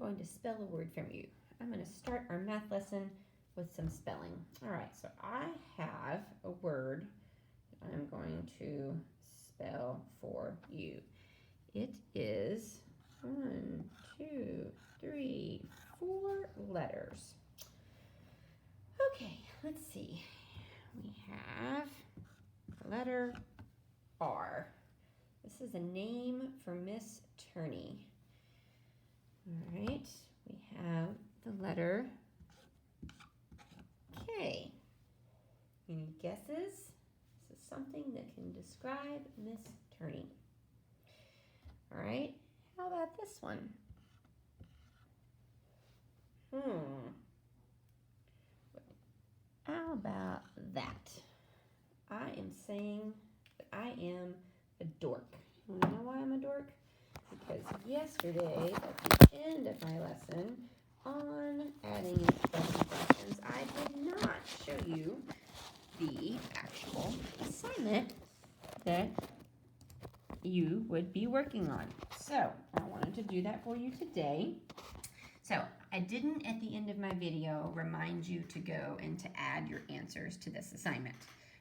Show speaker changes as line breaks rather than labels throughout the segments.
going to spell a word from you. I'm going to start our math lesson with some spelling. All right, so I have a word that I'm going to spell for you. It is 1, 2, 3, 4 letters. Okay, let's see. We have the letter R. This is a name for Miss Turney. All right, we have the letter K. Any guesses? This is something that can describe Miss Turney. All right, how about this one? How about that? I am saying that I am a dork. You want to know why I'm a dork? Because yesterday, at the end of my lesson on adding and subtracting fractions, I did not show you the actual assignment that you would be working on. So I wanted to do that for you today. So I didn't at the end of my video remind you to go and to add your answers to this assignment.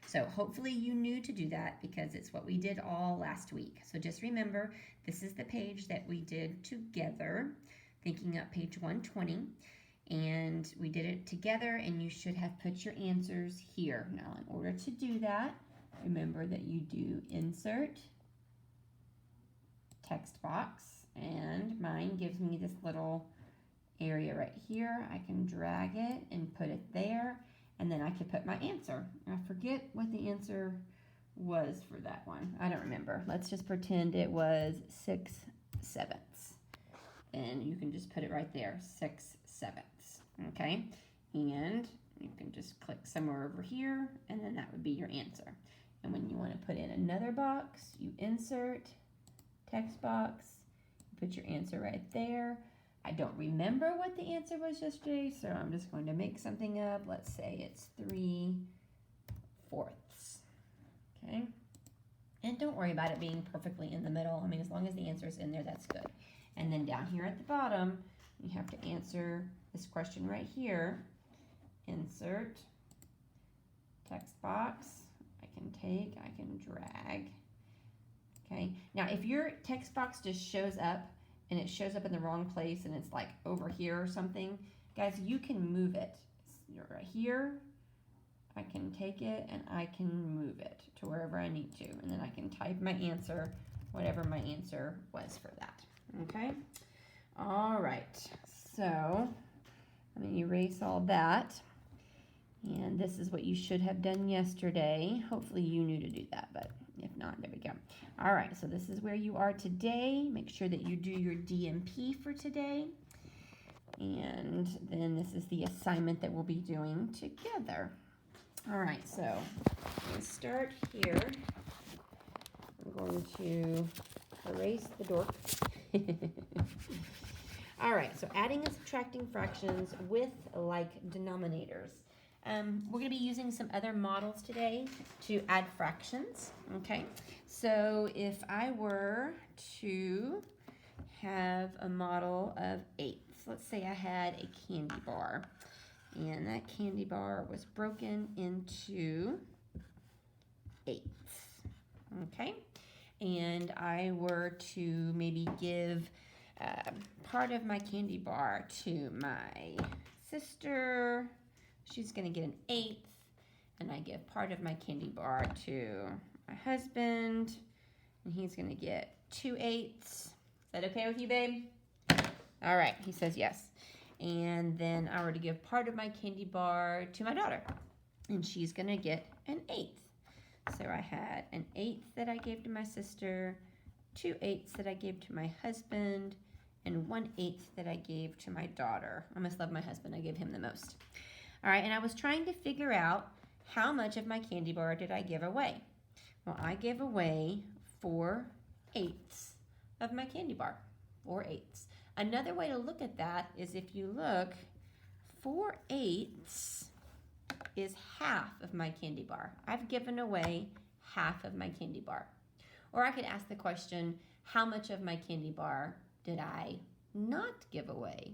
So hopefully you knew to do that because it's what we did all last week. So just remember, this is the page that we did together, thinking up page 120. And we did it together and you should have put your answers here. Now in order to do that, remember that you do insert, text box, and mine gives me this little area right here. I can drag it and put it there, and then I can put my answer. I forget what the answer was for that one. I don't remember. Let's just pretend it was 6/7. And you can just put it right there, 6/7. Okay? And you can just click somewhere over here, and then that would be your answer. And when you want to put in another box, you insert, text box, you put your answer right there. I don't remember what the answer was yesterday, so I'm just going to make something up. Let's say it's 3/4. Okay? And don't worry about it being perfectly in the middle. I mean, as long as the answer is in there, that's good. And then down here at the bottom, you have to answer this question right here. Insert, text box. I can drag. Okay? Now, if your text box just shows up, and it shows up in the wrong place and it's like over here or something, guys, you can move it. It's right here, I can take it and I can move it to wherever I need to. And then I can type my answer, whatever my answer was for that. Okay? All right. So let me erase all that. And this is what you should have done yesterday. Hopefully you knew to do that, but if not, there we go. All right, so this is where you are today. Make sure that you do your DMP for today. And then this is the assignment that we'll be doing together. All right, so let's start here. I'm going to erase the dork. All right, so adding and subtracting fractions with like denominators. We're going to be using some other models today to add fractions, okay? So if I were to have a model of eighths, let's say I had a candy bar, and that candy bar was broken into eighths, okay? And I were to maybe give part of my candy bar to my sister. She's going to get an eighth, and I give part of my candy bar to my husband, and he's going to get 2/8. Is that okay with you, babe? All right, he says yes. And then I were to give part of my candy bar to my daughter, and she's going to get an eighth. So I had an eighth that I gave to my sister, 2/8 that I gave to my husband, and 1/8 that I gave to my daughter. I must love my husband. I give him the most. All right, and I was trying to figure out how much of my candy bar did I give away. Well, I gave away 4/8 of my candy bar, 4/8. Another way to look at that is if you look, 4/8 is half of my candy bar. I've given away half of my candy bar. Or I could ask the question, how much of my candy bar did I not give away?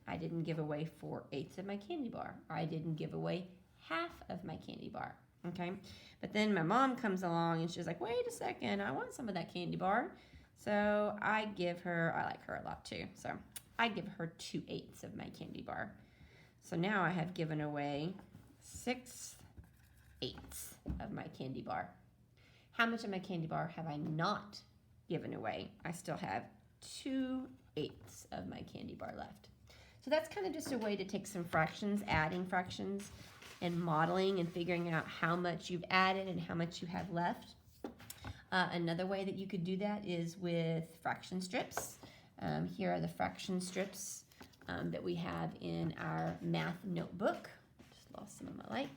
I didn't give away 4/8 of my candy bar, or I didn't give away half of my candy bar. Okay, but then my mom comes along and she's like, wait a second, I want some of that candy bar. So I give her, I like her a lot too, so I give her 2/8 of my candy bar. So now I have given away 6/8 of my candy bar. How much of my candy bar have I not given away? I still have 2/8 of my candy bar left. So that's kind of just a way to take some fractions, adding fractions, and modeling and figuring out how much you've added and how much you have left. Another way that you could do that is with fraction strips. Here are the fraction strips that we have in our math notebook. Just lost some of my light.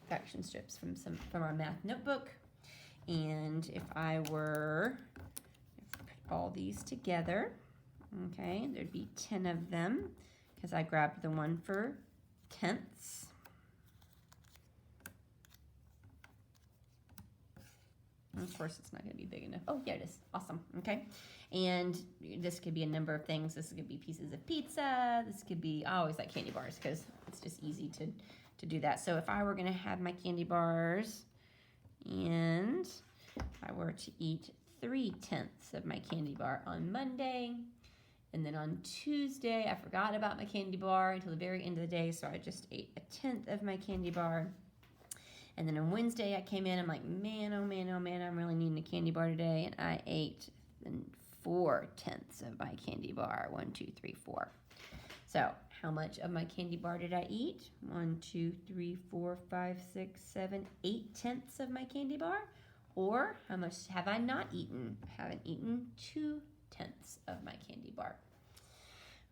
Fraction strips from our math notebook. And if I were to put all these together, okay, there'd be 10 of them because I grabbed the one for tenths. Of course, it's not going to be big enough. Oh, yeah, it is. Awesome. Okay. And this could be a number of things. This could be pieces of pizza. This could be, I always like candy bars because it's just easy to do that. So if I were going to have my candy bars and I were to eat 3/10 of my candy bar on Monday, and then on Tuesday, I forgot about my candy bar until the very end of the day, so I just ate 1/10 of my candy bar. And then on Wednesday, I came in, I'm like, man, oh man, oh man, I'm really needing a candy bar today. And I ate 4/10 of my candy bar. 1, 2, 3, 4. So how much of my candy bar did I eat? 1, 2, 3, 4, 5, 6, 7, 8/10 of my candy bar. Or how much have I not eaten? I haven't eaten 2/10 of my candy bar.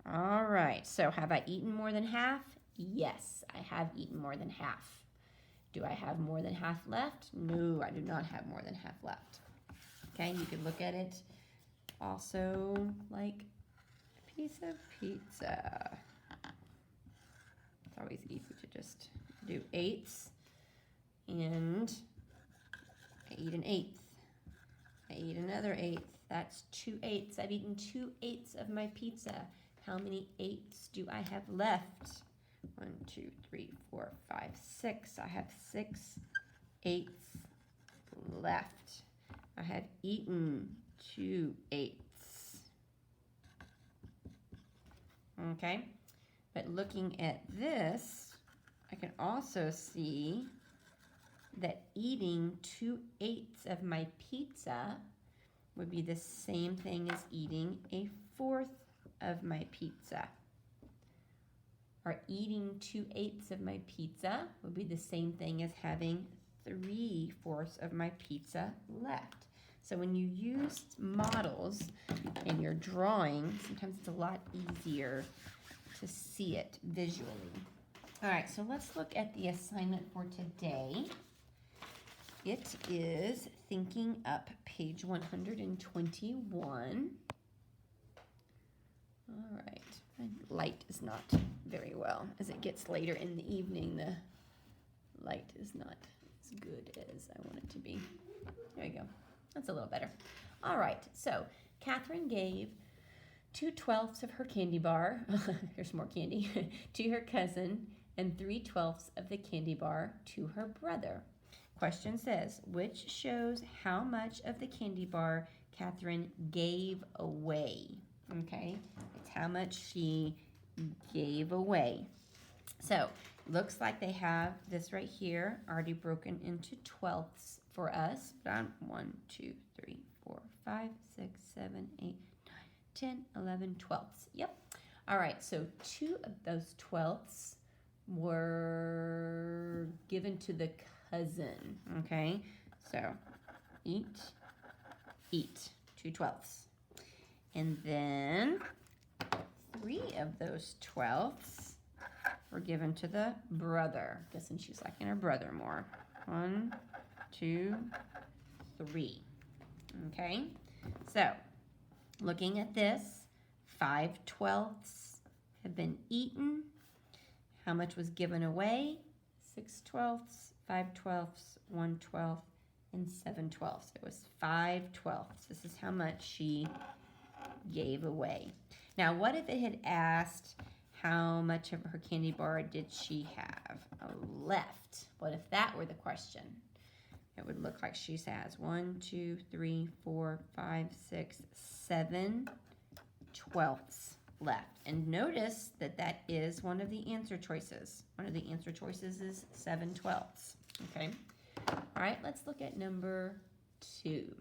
All right, so have I eaten more than half? Yes, I have eaten more than half. Do I have more than half left? No, I do not have more than half left. Okay, you could look at it also like a piece of pizza. It's always easy to just do eighths. And I eat an eighth. I eat another eighth. That's 2/8. I've eaten 2/8 of my pizza. How many eighths do I have left? 1, 2, 3, 4, 5, 6. I have 6/8 left. I have eaten 2/8. Okay, but looking at this, I can also see that eating 2/8 of my pizza would be the same thing as eating 1/4 of my pizza. Or eating 2/8 of my pizza would be the same thing as having 3/4 of my pizza left. So when you use models in your drawing, sometimes it's a lot easier to see it visually. All right, so let's look at the assignment for today. It is Thinking Up, page 121. All right. My light is not very well. As it gets later in the evening, the light is not as good as I want it to be. There you go. That's a little better. All right, so Catherine gave 2/12 of her candy bar, here's more candy, to her cousin, and 3/12 of the candy bar to her brother. Question says, which shows how much of the candy bar Catherine gave away? Okay, it's how much she gave away. So, looks like they have this right here already broken into 12ths for us. 1, 2, 3, 4, 5, 6, 7, 8, 9, 10, 11, 12ths. Yep. All right, so 2 of those 12ths were given to the cousin. Okay, so eat, 2/12. And then 3 of those 12ths were given to the brother. Guessing she's liking her brother more. 1, 2, 3. Okay, so looking at this, 5/12 have been eaten. How much was given away? 6/12, 5/12, 1/12, and 7/12. It was 5/12. This is how much she gave away. Now, what if it had asked how much of her candy bar did she have left? What if that were the question? It would look like she has 1, 2, 3, 4, 5, 6, 7 twelfths left. And notice that that is one of the answer choices. One of the answer choices is 7 twelfths. Okay. All right, let's look at number 2.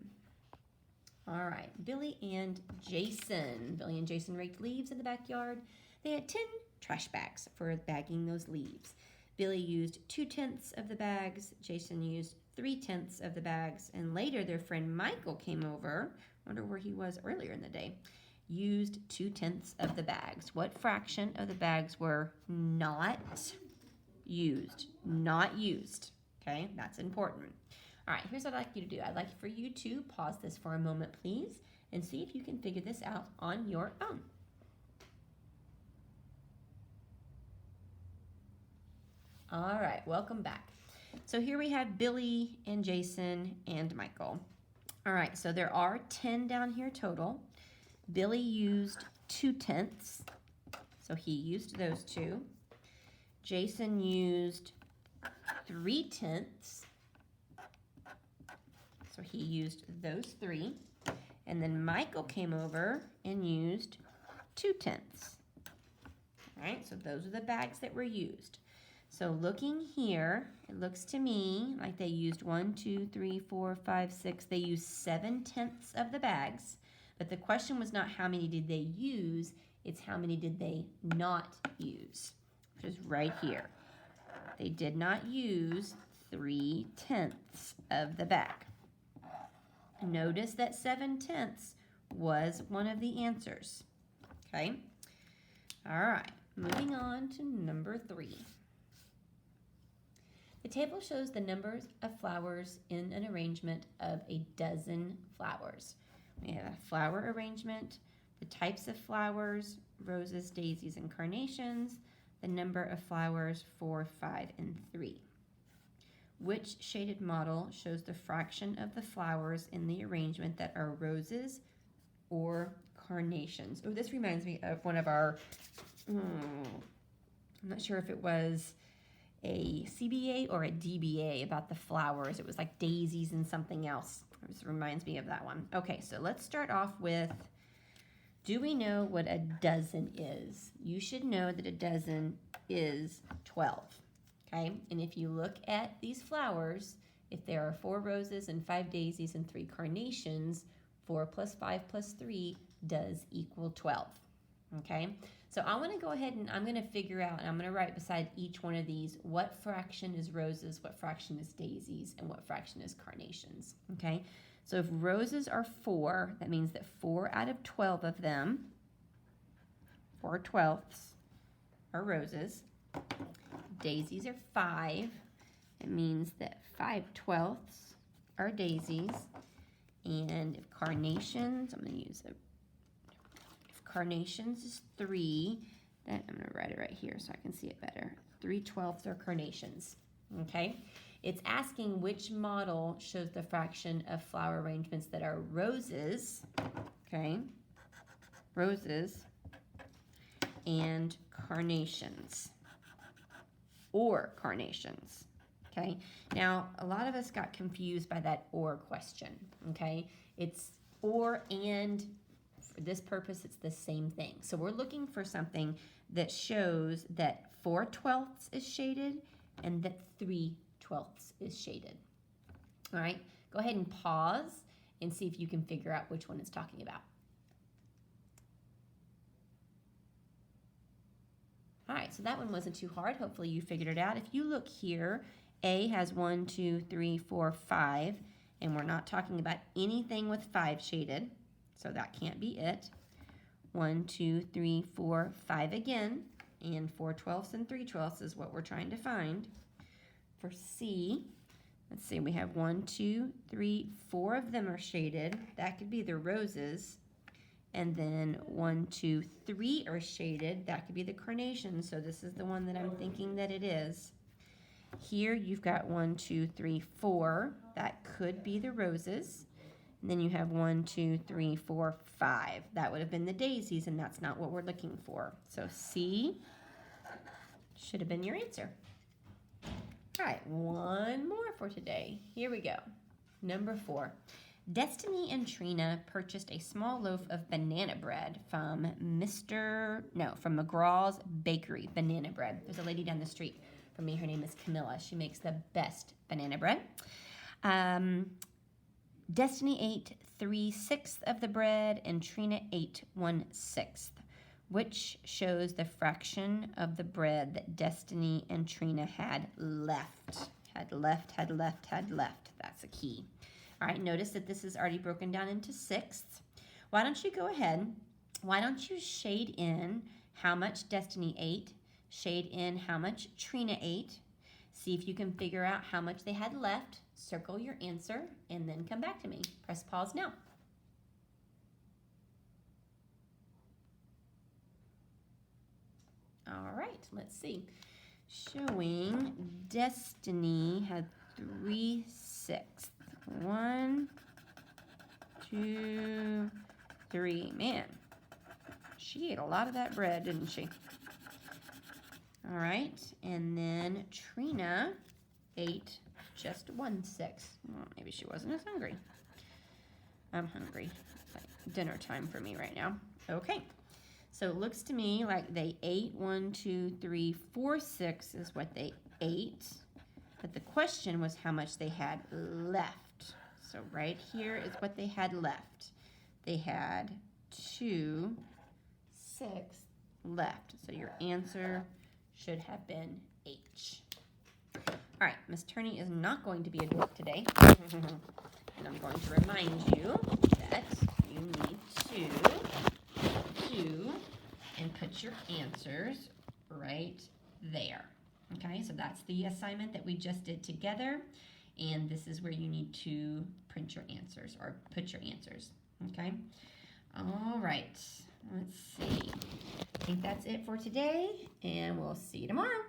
All right, Billy and Jason. Billy and Jason raked leaves in the backyard. They had 10 trash bags for bagging those leaves. Billy used 2/10 of the bags. Jason used 3/10 of the bags. And later their friend Michael came over. Wonder where he was earlier in the day. Used 2/10 of the bags. What fraction of the bags were not used? Not used. Okay, that's important. All right, here's what I'd like you to do. I'd like for you to pause this for a moment, please, and see if you can figure this out on your own. All right, welcome back. So here we have Billy and Jason and Michael. All right, so there are 10 down here total. Billy used 2/10, so he used those 2. Jason used 3/10, so he used those 3. And then Michael came over and used 2/10. All right, so those are the bags that were used. So looking here, it looks to me like they used 1, 2, 3, 4, 5, 6. They used 7/10 of the bags. But the question was not how many did they use, it's how many did they not use, which is right here. They did not use 3/10 of the bag. Notice that 7/10 was one of the answers. Okay? All right, moving on to number 3. The table shows the numbers of flowers in an arrangement of a dozen flowers. We have a flower arrangement, the types of flowers, roses, daisies, and carnations, the number of flowers, 4, 5, and 3. Which shaded model shows the fraction of the flowers in the arrangement that are roses or carnations? Oh, this reminds me of one of our, I'm not sure if it was a CBA or a DBA about the flowers. It was like daisies and something else. This reminds me of that one. Okay, so let's start off with, do we know what a dozen is? You should know that a dozen is 12. Okay, and if you look at these flowers, if there are 4 roses and 5 daisies and 3 carnations, 4 plus 5 plus 3 does equal 12. Okay, so I want to go ahead and I'm going to figure out, and I'm going to write beside each one of these what fraction is roses, what fraction is daisies, and what fraction is carnations. Okay, so if roses are 4, that means that 4 out of 12 of them, 4 twelfths, are roses. Daisies are 5. It means that 5 twelfths are daisies. And if carnations, I'm going to use carnations is 3, then I'm going to write it right here so I can see it better. 3 twelfths are carnations. Okay, it's asking which model shows the fraction of flower arrangements that are roses. Okay, roses and carnations, or carnations. Okay, now a lot of us got confused by that or question. Okay, it's or and. For this purpose, it's the same thing. So we're looking for something that shows that 4 twelfths is shaded and that 3 twelfths is shaded. All right, go ahead and pause and see if you can figure out which one it's talking about. All right, so that one wasn't too hard. Hopefully you figured it out. If you look here, A has 1, 2, 3, 4, 5, and we're not talking about anything with 5 shaded. So that can't be it. 1, 2, 3, 4, 5 again. And 4 twelfths and 3 twelfths is what we're trying to find. For C, let's see, we have 1, 2, 3, 4 of them are shaded. That could be the roses. And then 1, 2, 3 are shaded. That could be the carnations. So this is the one that I'm thinking that it is. Here you've got 1, 2, 3, 4. That could be the roses. And then you have 1, 2, 3, 4, 5. That would have been the daisies, and that's not what we're looking for. So C should have been your answer. All right, one more for today. Here we go. Number 4. Destiny and Trina purchased a small loaf of banana bread from from McGraw's Bakery banana bread. There's a lady down the street from me. Her name is Camilla. She makes the best banana bread. Destiny ate 3/6 of the bread and Trina ate 1/6. Which shows the fraction of the bread that Destiny and Trina had left. Had left. That's a key. All right, notice that this is already broken down into sixths. Why don't you go ahead? Why don't you shade in how much Destiny ate, shade in how much Trina ate, see if you can figure out how much they had left, circle your answer, and then come back to me. Press pause now. All right, let's see. Showing Destiny had 3/6. 1, 2, 3. Man, she ate a lot of that bread, didn't she? All right, and then Trina ate just 1/6. Well, maybe she wasn't as hungry. I'm hungry. It's like dinner time for me right now. Okay. So it looks to me like they ate 1, 2, 3, 4, 6 is what they ate. But the question was how much they had left. So right here is what they had left. They had 2/6 left. So your answer should have been H. All right, Miss Turney is not going to be a dork today. And I'm going to remind you that you need to and put your answers right there. Okay, so that's the assignment that we just did together, and this is where you need to print your answers or put your answers. Okay, all right, let's see. I think that's it for today, and we'll see you tomorrow.